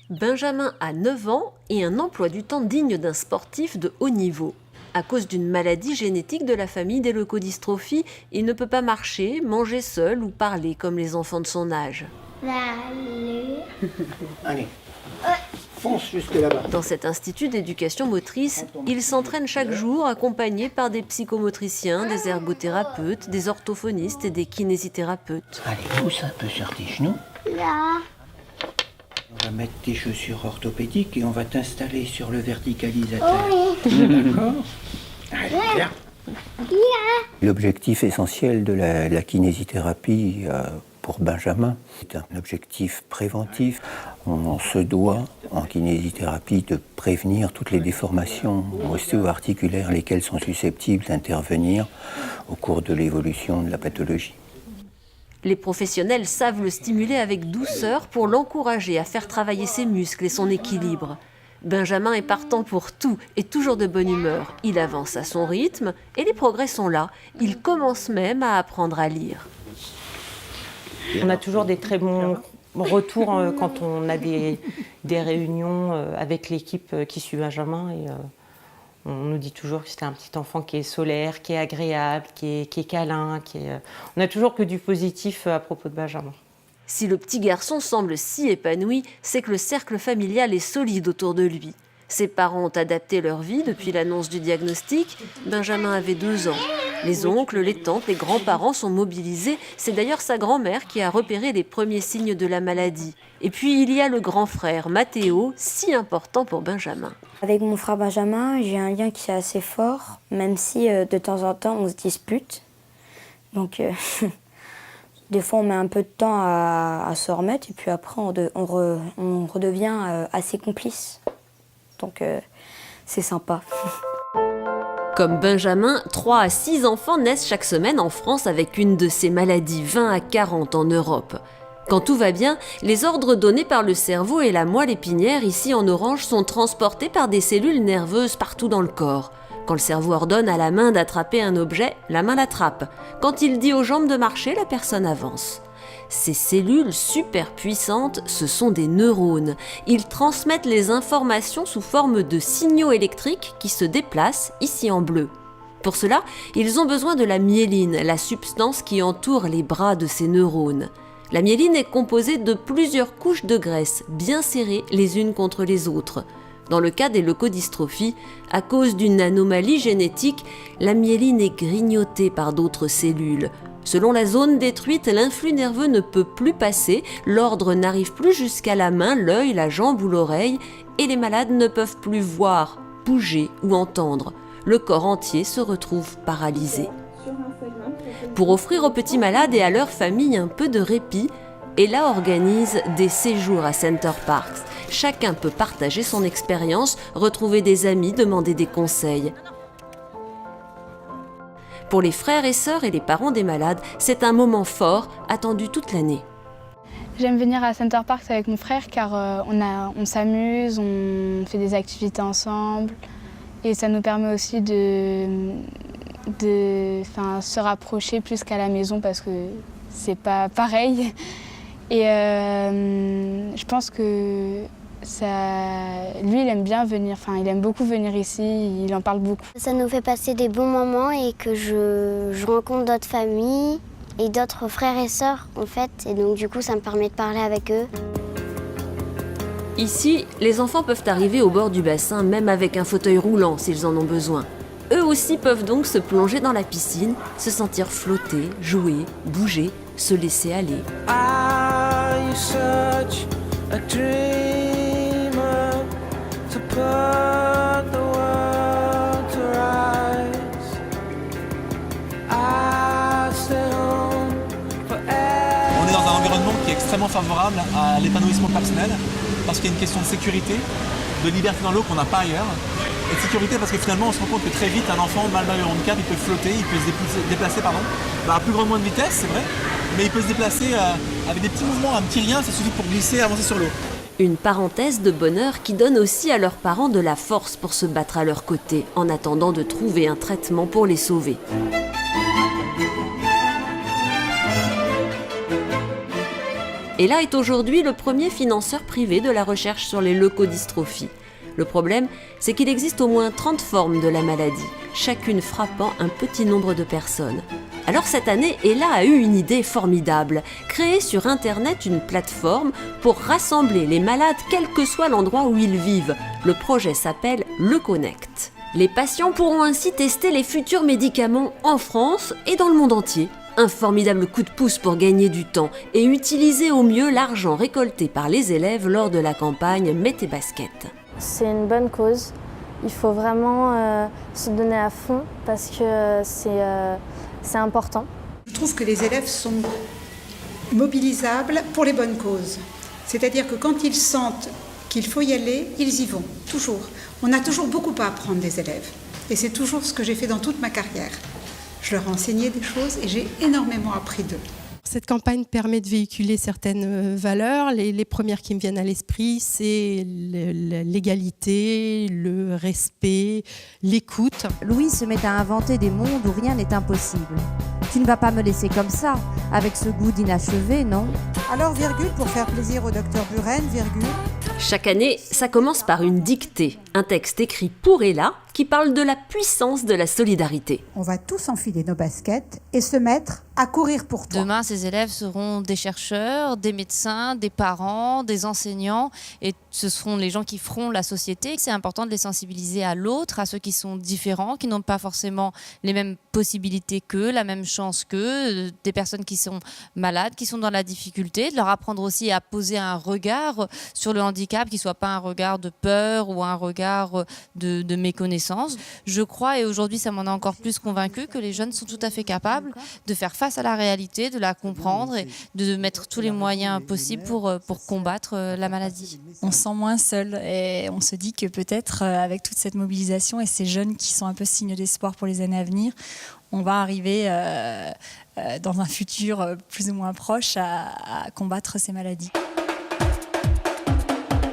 Benjamin a 9 ans et un emploi du temps digne d'un sportif de haut niveau. À cause d'une maladie génétique de la famille des leucodystrophies, il ne peut pas marcher, manger seul ou parler comme les enfants de son âge. Allez, fonce jusque là-bas. Dans cet institut d'éducation motrice, il s'entraîne chaque jour accompagné par des psychomotriciens, des ergothérapeutes, des orthophonistes et des kinésithérapeutes. Allez, pousse un peu sur tes genoux. Là. On va mettre tes chaussures orthopédiques et on va t'installer sur le verticalisateur. D'accord ? Allez, viens. L'objectif essentiel de la kinésithérapie pour Benjamin, c'est un objectif préventif. On se doit, en kinésithérapie, de prévenir toutes les déformations ostéo-articulaires lesquelles sont susceptibles d'intervenir au cours de l'évolution de la pathologie. Les professionnels savent le stimuler avec douceur pour l'encourager à faire travailler ses muscles et son équilibre. Benjamin est partant pour tout et toujours de bonne humeur. Il avance à son rythme et les progrès sont là. Il commence même à apprendre à lire. On a toujours des très bons retours quand on a des réunions avec l'équipe qui suit Benjamin. Et, on nous dit toujours que c'est un petit enfant qui est solaire, qui est agréable, qui est câlin. On n'a toujours que du positif à propos de Benjamin. Si le petit garçon semble si épanoui, c'est que le cercle familial est solide autour de lui. Ses parents ont adapté leur vie depuis l'annonce du diagnostic. Benjamin avait 2 ans. Les oncles, les tantes, les grands-parents sont mobilisés. C'est d'ailleurs sa grand-mère qui a repéré les premiers signes de la maladie. Et puis il y a le grand frère, Mathéo, si important pour Benjamin. Avec mon frère Benjamin, j'ai un lien qui est assez fort, même si de temps en temps on se dispute. Donc des fois on met un peu de temps à se remettre et puis après on redevient assez complices. Donc c'est sympa. Comme Benjamin, 3 à 6 enfants naissent chaque semaine en France avec une de ces maladies, 20 à 40 en Europe. Quand tout va bien, les ordres donnés par le cerveau et la moelle épinière, ici en orange, sont transportés par des cellules nerveuses partout dans le corps. Quand le cerveau ordonne à la main d'attraper un objet, la main l'attrape. Quand il dit aux jambes de marcher, la personne avance. Ces cellules super puissantes, ce sont des neurones. Ils transmettent les informations sous forme de signaux électriques qui se déplacent, ici en bleu. Pour cela, ils ont besoin de la myéline, la substance qui entoure les bras de ces neurones. La myéline est composée de plusieurs couches de graisse, bien serrées les unes contre les autres. Dans le cas des leucodystrophies, à cause d'une anomalie génétique, la myéline est grignotée par d'autres cellules. Selon la zone détruite, l'influx nerveux ne peut plus passer, l'ordre n'arrive plus jusqu'à la main, l'œil, la jambe ou l'oreille, et les malades ne peuvent plus voir, bouger ou entendre. Le corps entier se retrouve paralysé. Pour offrir aux petits malades et à leur famille un peu de répit, Ella organise des séjours à Center Parcs. Chacun peut partager son expérience, retrouver des amis, demander des conseils. Pour les frères et sœurs et les parents des malades, c'est un moment fort, attendu toute l'année. J'aime venir à Center Parcs avec mon frère car on s'amuse, on fait des activités ensemble et ça nous permet aussi de se rapprocher plus qu'à la maison parce que c'est pas pareil. Et je pense que lui, il aime bien venir, il aime beaucoup venir ici, il en parle beaucoup. Ça nous fait passer des bons moments et que je rencontre d'autres familles et d'autres frères et sœurs en fait. Et donc du coup, ça me permet de parler avec eux. Ici, les enfants peuvent arriver au bord du bassin, même avec un fauteuil roulant s'ils en ont besoin. Eux aussi peuvent donc se plonger dans la piscine, se sentir flotter, jouer, bouger, se laisser aller. On est dans un environnement qui est extrêmement favorable à l'épanouissement personnel parce qu'il y a une question de sécurité, de liberté dans l'eau qu'on n'a pas ailleurs. Et de sécurité parce que finalement on se rend compte que très vite un enfant malgré le handicap il peut flotter, il peut se déplacer à plus grand moins de vitesse c'est vrai, mais il peut se déplacer avec des petits mouvements, un petit rien, ça suffit pour glisser et avancer sur l'eau. Une parenthèse de bonheur qui donne aussi à leurs parents de la force pour se battre à leur côté, en attendant de trouver un traitement pour les sauver. Ella est aujourd'hui le premier financeur privé de la recherche sur les leucodystrophies. Le problème, c'est qu'il existe au moins 30 formes de la maladie, chacune frappant un petit nombre de personnes. Alors cette année, Ella a eu une idée formidable, créer sur Internet une plateforme pour rassembler les malades quel que soit l'endroit où ils vivent. Le projet s'appelle LeuConnect. Les patients pourront ainsi tester les futurs médicaments en France et dans le monde entier. Un formidable coup de pouce pour gagner du temps et utiliser au mieux l'argent récolté par les élèves lors de la campagne Mets tes baskets. C'est une bonne cause. Il faut vraiment se donner à fond parce que c'est important. Je trouve que les élèves sont mobilisables pour les bonnes causes. C'est-à-dire que quand ils sentent qu'il faut y aller, ils y vont, toujours. On a toujours beaucoup à apprendre des élèves. Et c'est toujours ce que j'ai fait dans toute ma carrière. Je leur ai enseigné des choses et j'ai énormément appris d'eux. Cette campagne permet de véhiculer certaines valeurs. Les premières qui me viennent à l'esprit, c'est l'égalité, le respect, l'écoute. Louis se met à inventer des mondes où rien n'est impossible. Tu ne vas pas me laisser comme ça, avec ce goût d'inachevé, non ? Alors, virgule, pour faire plaisir au docteur Buren, virgule. Chaque année, ça commence par une dictée, un texte écrit pour Ella qui parle de la puissance de la solidarité. On va tous enfiler nos baskets et se mettre à courir pour toi. Demain, ces élèves seront des chercheurs, des médecins, des parents, des enseignants et ce seront les gens qui feront la société. C'est important de les sensibiliser à l'autre, à ceux qui sont différents, qui n'ont pas forcément les mêmes possibilités qu'eux, la même chance qu'eux, des personnes qui sont malades, qui sont dans la difficulté, de leur apprendre aussi à poser un regard sur le handicap qui ne soit pas un regard de peur ou un regard de méconnaissance. Je crois, et aujourd'hui ça m'en a encore plus convaincu, que les jeunes sont tout à fait capables de faire face à la réalité, de la comprendre et de mettre tous les moyens possibles pour combattre la maladie. On se sent moins seul et on se dit que peut-être avec toute cette mobilisation et ces jeunes qui sont un peu signe d'espoir pour les années à venir, on va arriver dans un futur plus ou moins proche à combattre ces maladies.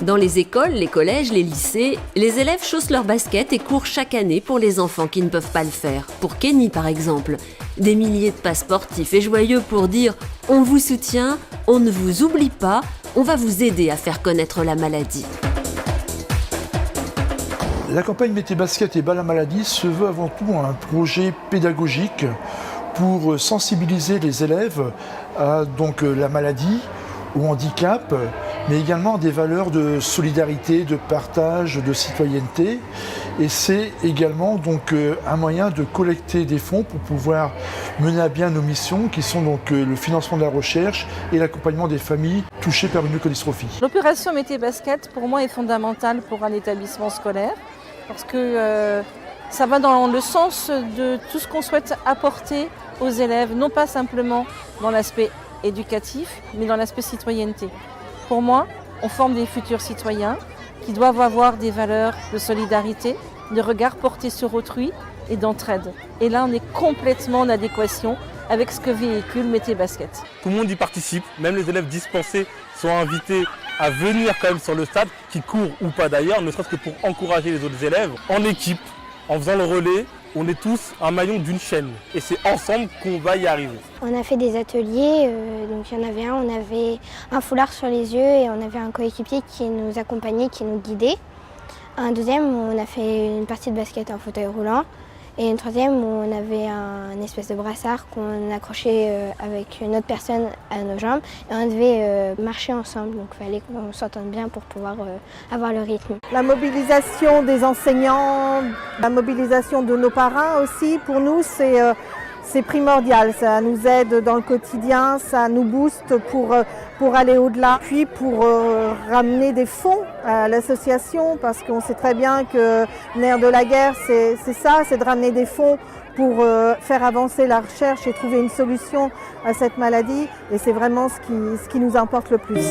Dans les écoles, les collèges, les lycées, les élèves chaussent leurs baskets et courent chaque année pour les enfants qui ne peuvent pas le faire. Pour Kenny par exemple, des milliers de pas sportifs et joyeux pour dire « on vous soutient, on ne vous oublie pas, on va vous aider à faire connaître la maladie ». La campagne Mets tes baskets et bas la maladie se veut avant tout un projet pédagogique pour sensibiliser les élèves à la maladie, au handicap, mais également des valeurs de solidarité, de partage, de citoyenneté. Et c'est également un moyen de collecter des fonds pour pouvoir mener à bien nos missions qui sont le financement de la recherche et l'accompagnement des familles touchées par une leucodystrophie. L'opération Mets tes baskets pour moi est fondamentale pour un établissement scolaire parce que ça va dans le sens de tout ce qu'on souhaite apporter aux élèves, non pas simplement dans l'aspect éducatif, mais dans l'aspect citoyenneté. Pour moi, on forme des futurs citoyens qui doivent avoir des valeurs de solidarité, de regard porté sur autrui et d'entraide. Et là, on est complètement en adéquation avec ce que véhicule Mets tes baskets. Tout le monde y participe, même les élèves dispensés sont invités à venir quand même sur le stade, qui courent ou pas d'ailleurs, ne serait-ce que pour encourager les autres élèves, en équipe, en faisant le relais. On est tous un maillon d'une chaîne et c'est ensemble qu'on va y arriver. On a fait des ateliers, donc il y en avait un, on avait un foulard sur les yeux et on avait un coéquipier qui nous accompagnait, qui nous guidait. Un deuxième, on a fait une partie de basket en fauteuil roulant. Et une troisième, on avait un espèce de brassard qu'on accrochait avec une autre personne à nos jambes. Et on devait marcher ensemble, donc il fallait qu'on s'entende bien pour pouvoir avoir le rythme. La mobilisation des enseignants, la mobilisation de nos parrains aussi, pour nous, c'est primordial. Ça nous aide dans le quotidien, ça nous booste pour aller au-delà. Puis pour ramener des fonds à l'association, parce qu'on sait très bien que le nerf de la guerre, c'est ça, c'est de ramener des fonds pour faire avancer la recherche et trouver une solution à cette maladie. Et c'est vraiment ce qui nous importe le plus.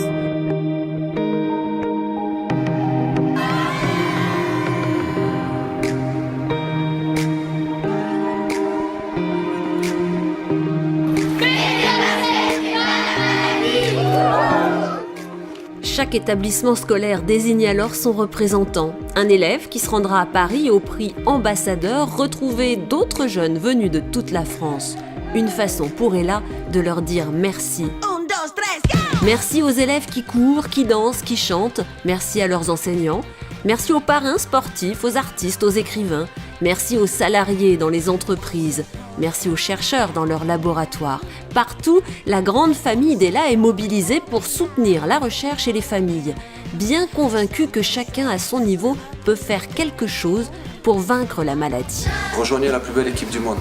Chaque établissement scolaire désigne alors son représentant. Un élève qui se rendra à Paris au prix ambassadeur retrouver d'autres jeunes venus de toute la France. Une façon pour Ella de leur dire merci. 1, 2, 3, go! Merci aux élèves qui courent, qui dansent, qui chantent. Merci à leurs enseignants. Merci aux parrains sportifs, aux artistes, aux écrivains. Merci aux salariés dans les entreprises. Merci aux chercheurs dans leurs laboratoires. Partout, la grande famille d'Ella est mobilisée pour soutenir la recherche et les familles, bien convaincue que chacun à son niveau peut faire quelque chose pour vaincre la maladie. Rejoignez la plus belle équipe du monde,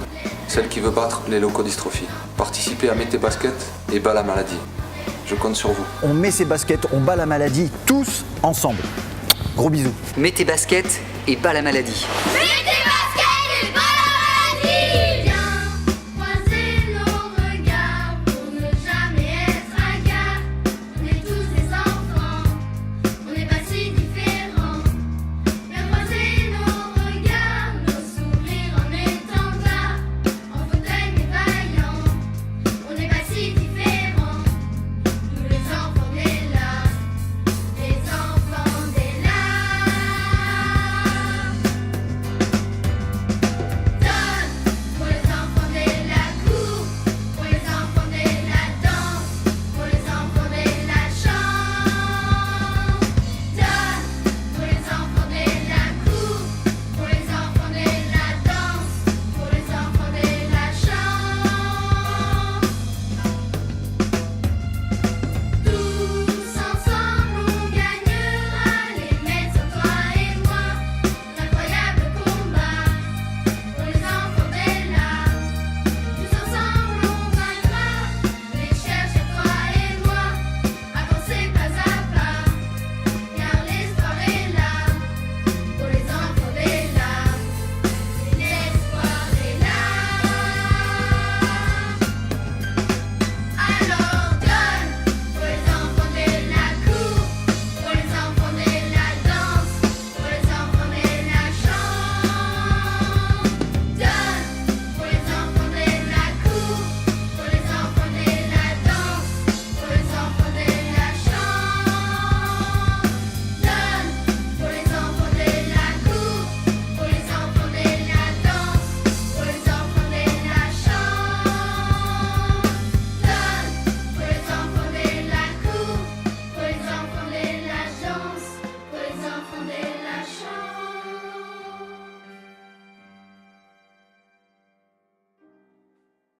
celle qui veut battre les leucodystrophies. Participez à Mettez Baskets et bat la maladie. Je compte sur vous. On met ses baskets, on bat la maladie, tous ensemble. Gros bisous. Mettez Baskets et bat la maladie. Mettez